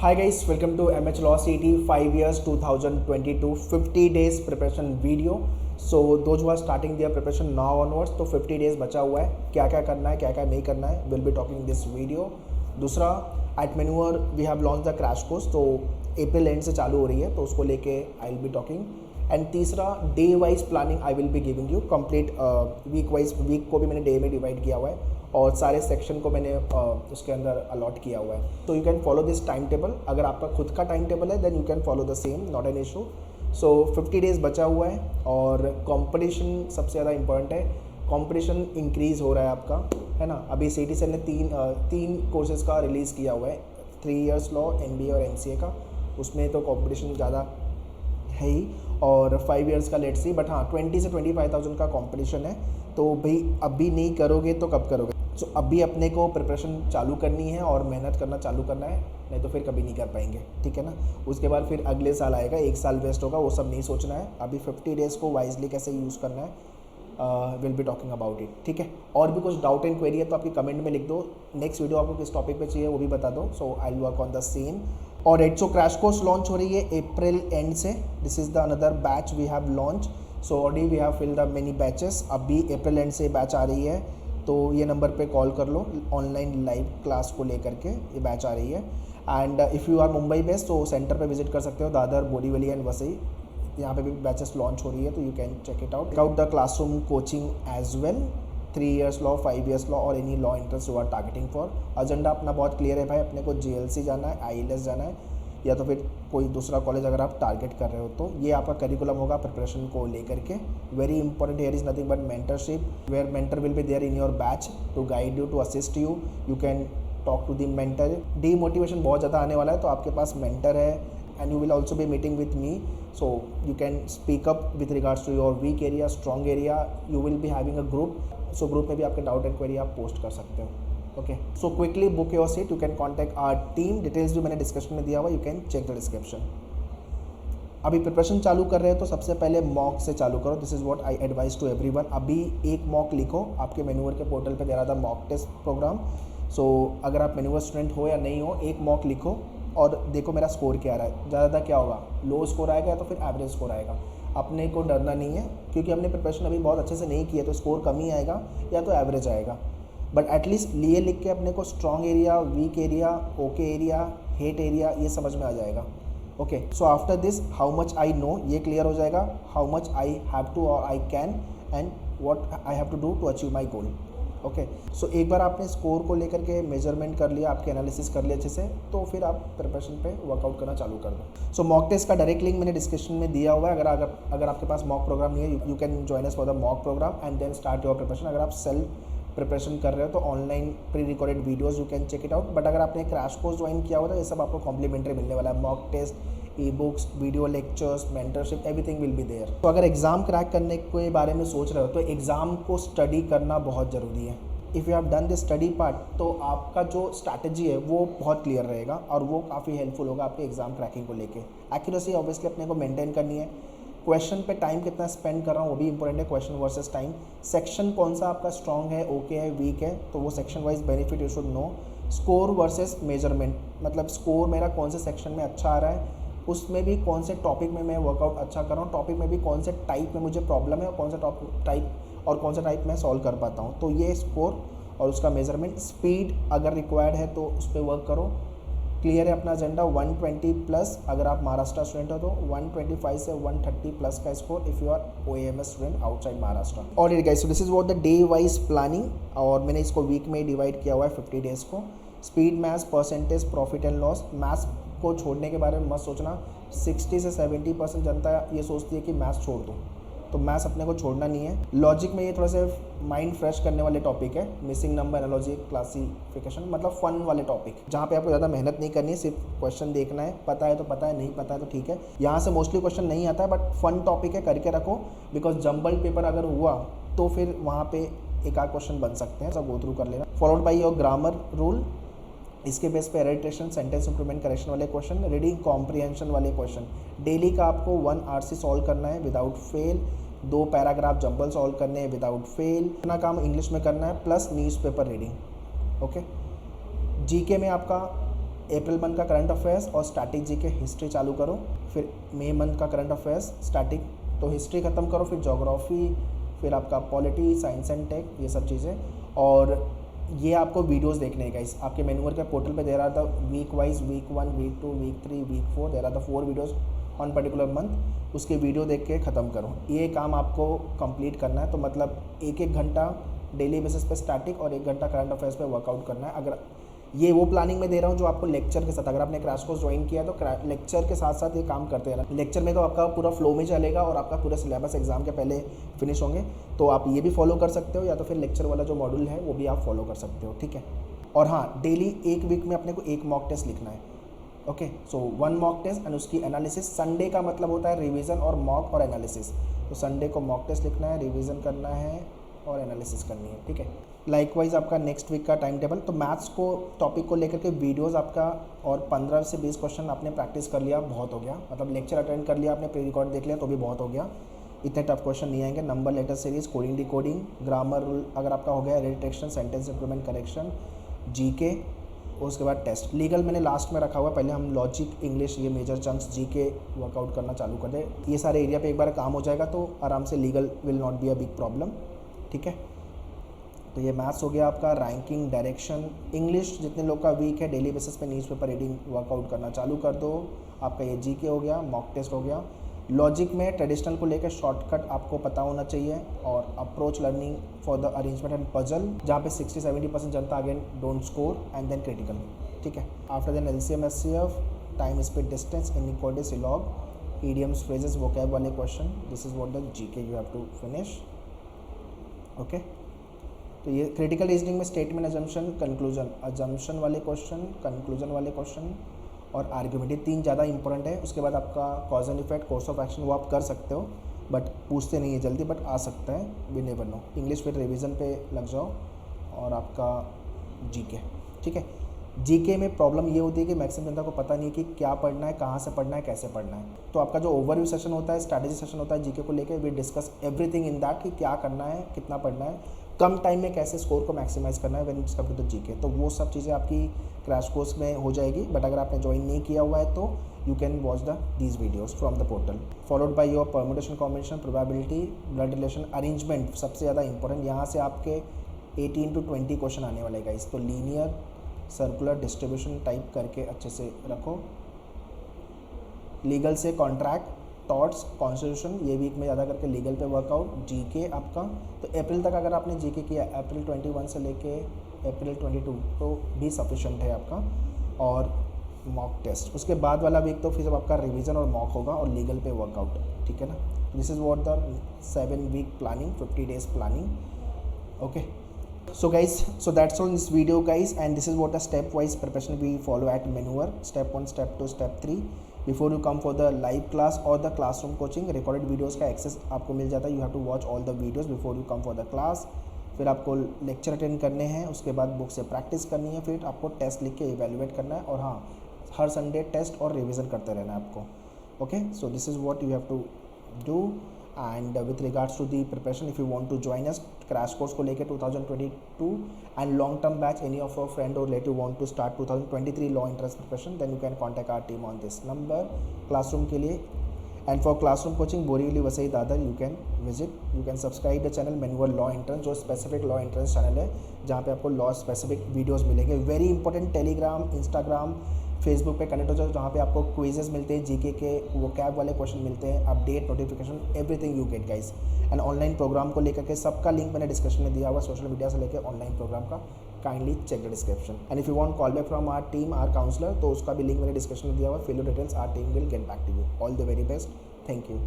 Hi guys, welcome to MH Law CT 5 years 2022 50 days preparation video. So those who are starting their preparation now onwards, तो 50 days बचा हुआ है, क्या क्या करना है क्या क्या नहीं करना है, will be talking this video. दूसरा, एट मैन्यूअर we have launch the crash course, तो अप्रैल एंड से चालू हो रही है, तो उसको लेके I will be talking. And तीसरा, day wise planning I will be giving you complete. Week को भी मैंने डे में डिवाइड किया हुआ है और सारे सेक्शन को मैंने उसके अंदर अलॉट किया हुआ है. तो you can follow this time table. अगर आपका खुद का टाइम टेबल है then you can follow the same, not an issue. So 50 days बचा हुआ है और कंपटीशन सबसे ज़्यादा इंपॉर्टेंट है. कंपटीशन इंक्रीज़ हो रहा है आपका, है ना. अभी CTCL ने तीन कोर्सेज़ का रिलीज़ किया हुआ है, 3 years लॉ, MBA और MCA का. उसमें तो कंपटीशन ज़्यादा है ही, और 5 years का लेट्स सी. बट हाँ, 20 से 25,000 का कंपटीशन है. तो भाई अभी नहीं करोगे तो कब करोगे. सो अभी अपने को प्रिपरेशन चालू करनी है और मेहनत करना चालू करना है, नहीं तो फिर कभी नहीं कर पाएंगे, ठीक है ना. उसके बाद फिर अगले साल आएगा, 1 साल वेस्ट होगा, वो सब नहीं सोचना है. अभी 50 डेज़ को वाइजली कैसे यूज़ करना है will be talking about it, ठीक है. और भी कुछ डाउट एंड क्वेरी है तो आपकी कमेंट में लिख दो. नेक्स्ट वीडियो आपको किस टॉपिक पे चाहिए वो भी बता दो. So I will work on the same. और सो क्रैश कोर्स लॉन्च हो रही है अप्रैल एंड से. This is the another batch we have launch. So already we have fill the many batches. अभी अप्रैल एंड से batch आ रही है, तो ये नंबर पे कॉल कर लो. ऑनलाइन लाइव क्लास को लेकर के ये बैच आ रही है. And if you are Mumbai based तो सेंटर पे विजिट कर सकते हो, दादर, बोरीवली एंड वसई. यहाँ पे भी बैचेस लॉन्च हो रही है, तो you can check it out the classroom coaching as well. 3 years law, 5 years law और any law interest you are targeting for. Agenda अपना बहुत क्लियर है भाई. अपने को JLC जाना है, ILS जाना है, या तो फिर कोई दूसरा कॉलेज अगर आप टारगेट कर रहे हो तो ये आपका करिकुलम होगा प्रिपरेशन को लेकर के. Very important here is nothing but mentorship, where mentor will be there in your batch to guide you, to assist you. You can talk to the mentor. Demotivation बहुत ज़्यादा आने वाला है, तो आपके पास मेंटर है. And you will also be meeting with me, so you can speak up with regards to your weak area, strong area. You will be having a group, so group में भी आपके डाउट एंड क्वेरी आप post कर सकते हो. Okay, so quickly book your seat. You can contact our team. Details भी मैंने description में दिया हुआ, you can check the description. अभी प्रिपरेशन चालू कर रहे हो तो सबसे पहले मॉक से चालू करो. This is what I advise to everyone. अभी एक मॉक लिखो. आपके मैन्यूअर के पोर्टल पे दे रहा था मॉक टेस्ट प्रोग्राम. सो अगर आप मैन्यूअर स्टूडेंट हो या नहीं हो, एक मॉक लिखो और देखो मेरा स्कोर क्या आ रहा है. ज़्यादा क्या होगा, लो स्कोर आएगा या तो फिर एवरेज स्कोर आएगा. अपने को डरना नहीं है, क्योंकि हमने प्रिपरेशन अभी बहुत अच्छे से नहीं किया, तो स्कोर कम ही आएगा या तो एवरेज आएगा. बट एटलीस्ट लिए लिख के अपने को strong area, weak area, okay area, hate area ये समझ में आ जाएगा. Okay, so after this how much I know ये क्लियर हो जाएगा. How much I have to और I can, and what I have to do to achieve my goal. Okay, so एक बार आपने स्कोर को लेकर के मेजरमेंट कर लिया, आपके एनालिसिस कर लिया अच्छे से, तो फिर आप प्रिपरेशन पे वर्कआउट करना चालू कर दो. सो मॉक टेस्ट का डायरेक्ट लिंक मैंने डिस्क्रिप्शन में दिया हुआ है. अगर आपके पास मॉक प्रोग्राम नहीं है, you can join us for the mock programme and then start your preparation. अगर आप सेल्फ प्रिपरेशन कर रहे हो तो online pre recorded videos you can check it out. But अगर आपने क्रैश कोर्स ज्वाइन किया हुआ तो ये सब आपको कॉम्प्लीमेंट्री मिलने वाला है. Mock test, ebooks, video lectures, mentorship, everything will be there. तो अगर एग्ज़ाम क्रैक करने के बारे में सोच रहे हो तो एग्ज़ाम को स्टडी करना बहुत ज़रूरी है. If you have done this study part तो आपका जो स्ट्रैटेजी है वो बहुत क्लियर रहेगा और वो काफ़ी हेल्पफुल होगा आपके एग्ज़ाम क्रैकिंग को लेके. एक्यूरेसी ऑब्वियसली अपने को मेंटेन करनी है. क्वेश्चन पे टाइम कितना स्पेंड कर रहा हूँ वो भी इंपॉर्टेंट है. Question versus time. सेक्शन कौन सा आपका स्ट्रॉन्ग है, ओके है, वीक है, तो वो section wise benefit you should know. Score versus measurement, मतलब स्कोर मेरा कौन से सेक्शन में अच्छा आ रहा है, उसमें भी कौन से टॉपिक में मैं वर्कआउट अच्छा कर रहा हूँ, टॉपिक में भी कौन से टाइप में मुझे प्रॉब्लम है और कौन सा टाइप मैं सॉल्व कर पाता हूँ. तो ये स्कोर और उसका मेजरमेंट. स्पीड अगर रिक्वायर्ड है तो उस पर वर्क करो. क्लियर है अपना एजेंडा. 120 प्लस अगर आप महाराष्ट्र स्टूडेंट हो तो 125 से 130 प्लस का score if you are OAMS student outside Maharashtra. और guys, so this is what the day wise planning, और मैंने इसको वीक में डिवाइड किया हुआ है 50 डेज़ को. Speed, maths, percentage, profit and loss. Maths को छोड़ने के बारे में मत सोचना. 60 से 70% जनता ये सोचती है कि मैथ्स छोड़ दूँ, तो मैथ्स अपने को छोड़ना नहीं है. लॉजिक में ये थोड़ा सा माइंड फ्रेश करने वाले टॉपिक है. मिसिंग नंबर, एनालॉजी, क्लासिफिकेशन, मतलब फन वाले टॉपिक जहाँ पे आपको ज़्यादा मेहनत नहीं करनी है, सिर्फ क्वेश्चन देखना है. पता है तो पता है, नहीं पता है तो ठीक है. यहाँ से मोस्टली क्वेश्चन नहीं आता है, बट फन टॉपिक है, करके रखो. बिकॉज जम्बल पेपर अगर हुआ तो फिर वहाँ पे एक आध क्वेश्चन बन सकते हैं, सब गो थ्रू कर लेना. Followed by your grammar rule. इसके बेस पे एडिटेशन, सेंटेंस इंप्रूवमेंट, करेक्शन वाले क्वेश्चन, रीडिंग कॉम्प्रिहेंशन वाले क्वेश्चन. डेली का आपको 1 RC सॉल्व करना है without fail. 2 paragraph jumble solve करने हैं विदाउट फेल. इतना काम इंग्लिश में करना है, plus newspaper reading. Okay, GK में आपका अप्रैल मंथ का करंट अफेयर्स और स्टैटिक जी के हिस्ट्री चालू करो, फिर मई मंथ का करंट अफेयर्स स्टैटिक, तो हिस्ट्री ख़त्म करो, फिर जोग्राफी, फिर आपका पॉलिटी, साइंस एंड टेक, ये सब चीज़ें। और ये आपको वीडियोस देखने हैं गाइस, आपके मेन्यूअर के पोर्टल पे दे रहा था week wise, week 1, week 2, week 3, week 4, दे रहा था 4 वीडियोस ऑन पर्टिकुलर मंथ, उसके वीडियो देख के ख़त्म करो। ये काम आपको कंप्लीट करना है, तो मतलब 1-1 घंटा डेली बेसिस पे स्टैटिक और 1 घंटा करंट अफेयर्स पे वर्कआउट करना है। अगर ये वो प्लानिंग में दे रहा हूँ जो आपको लेक्चर के साथ, अगर आपने क्रैश कोर्स ज्वाइन किया तो लेक्चर के साथ साथ ये काम करते रहना। लेक्चर में तो आपका पूरा फ्लो में चलेगा और आपका पूरा सिलेबस एग्जाम के पहले फिनिश होंगे, तो आप ये भी फॉलो कर सकते हो, या तो फिर लेक्चर वाला जो मॉड्यूल है वो भी आप फॉलो कर सकते हो, ठीक है। और हाँ, डेली 1 वीक में अपने को 1 मॉक टेस्ट लिखना है, okay. So 1 mock test and उसकी एनालिसिस। संडे का मतलब होता है रिवीजन और मॉक और एनालिसिस, तो संडे को मॉक टेस्ट लिखना है, रिवीजन करना है और एनालिसिस करनी है, ठीक है। लाइकवाइज आपका नेक्स्ट वीक का टाइम टेबल, तो मैथ्स को टॉपिक को लेकर के वीडियोस आपका और 15 से 20 क्वेश्चन आपने प्रैक्टिस कर लिया, बहुत हो गया। मतलब लेक्चर अटेंड कर लिया आपने, प्री रिकॉर्ड देख लिया तो भी बहुत हो गया, इतने टफ क्वेश्चन नहीं आएंगे। Number letter series, coding decoding, grammar rule अगर आपका हो गया, reduction, sentence improvement, correction, GK, उसके बाद टेस्ट। लीगल मैंने लास्ट में रखा हुआ, पहले हम लॉजिक, इंग्लिश, ये मेजर चंक्स, जीके वर्कआउट करना चालू कर दे। ये सारे एरिया पे एक बार काम हो जाएगा तो आराम से legal will not be a big problem, ठीक है। तो ये मैथ्स हो गया आपका, रैंकिंग, डायरेक्शन, इंग्लिश जितने लोग का वीक है डेली बेसिस पे न्यूज़पेपर रीडिंग वर्कआउट करना चालू कर दो। आपका ये जीके हो गया, मॉक टेस्ट हो गया। लॉजिक में ट्रेडिशनल को लेकर शॉर्टकट आपको पता होना चाहिए, और approach learning for the arrangement and puzzle, जहाँ पे 60-70% जनता again don't score, and then critical, ठीक है। After then LCM, HCF, time, speed, distance, inequality, syllog, idioms, phrases, vocab वाले question. This is what the GK you have to finish, okay. तो ये critical reasoning में statement, assumption, conclusion, assumption वाले question, conclusion वाले question और argument, ये 3 ज़्यादा important है। उसके बाद आपका cause and effect, course of action, वो आप कर सकते हो बट पूछते नहीं है जल्दी, बट आ सकता है, वी नेवर नो। इंग्लिश फिर रिवीजन पे लग जाओ, और आपका जीके, ठीक है। जीके में प्रॉब्लम ये होती है कि मैक्सिमम जनता को पता नहीं है कि क्या पढ़ना है, कहाँ से पढ़ना है, कैसे पढ़ना है। तो आपका जो ओवरव्यू सेशन होता है, स्ट्रैटेजी सेशन होता है जीके को लेकर, we discuss everything in that, कि क्या करना है, कितना पढ़ना है, कम टाइम में कैसे स्कोर को मैक्सिमाइज करना है when it's come to the GK. तो वो सब चीज़ें आपकी क्रैश कोर्स में हो जाएगी, बट अगर आपने ज्वाइन नहीं किया हुआ है तो you can watch these videos from the portal, followed by your permutation, combination, probability, blood relation, arrangement सबसे ज़्यादा इंपॉर्टेंट। यहाँ से आपके 18 to 20 क्वेश्चन आने वाले गाइस, तो लीनियर, सर्कुलर, डिस्ट्रीब्यूशन टाइप करके अच्छे से रखो। लीगल से कॉन्ट्रैक्ट, टॉर्ट्स, कॉन्स्टिट्यूशन, ये वीक में ज़्यादा करके लीगल पे वर्कआउट। जीके आपका तो अप्रैल तक अगर आपने जीके किया, अप्रैल 21 से लेके अप्रैल 22 तो भी सफिशेंट है आपका, और मॉक टेस्ट। उसके बाद वाला वीक तो फिर जब आपका रिवीजन और मॉक होगा और लीगल पे वर्कआउट, ठीक है ना। This is what the 7 week planning, 50 days planning, okay. So guys, so that's all in this video guys, and this is what the stepwise preparation we follow at Menure. Step 1, step 2, step 3. Before you come for the live class or the classroom coaching, recorded videos का access आपको मिल जाता है। You have to watch all the videos before you come for the class. फिर आपको lecture attend करने हैं, उसके बाद बुक से प्रैक्टिस करनी है, फिर आपको टेस्ट लिख के इवेल्युएट करना है, और हाँ, हर संडे टेस्ट और रिविज़न करते रहना है आपको, okay. So this is what you have to do. And with regards to the preparation, if you want to join us crash course को लेके 2022 and long term batch, any of your friend और relative want to start 2023 law entrance preparation, then you can contact our team on this number classroom के लिए। And for classroom coaching Borivali Vasai Dadar, you can visit, you can subscribe the channel मेन्यूअर law entrance, जो specific law entrance channel है, जहाँ पे आपको law specific videos मिलेंगे। Very important, Telegram, Instagram, Facebook पे कनेक्ट हो जाओ, जहाँ पे आपको क्विजेस मिलते हैं, जीके के वो कैब वाले क्वेश्चन मिलते हैं, update, notification, everything you get guys. And online programme को लेकर के सबका लिंक मैंने डिस्क्रिप्शन में दिया हुआ, सोशल मीडिया से लेकर ऑनलाइन प्रोग्राम का, kindly check the description. And if you want call back from our team, our counsellor, तो उसका भी लिंक मैंने डिस्क्रिप्शन में दिया हुआ, fill your details, our team will get back to you. All the very best, thank you.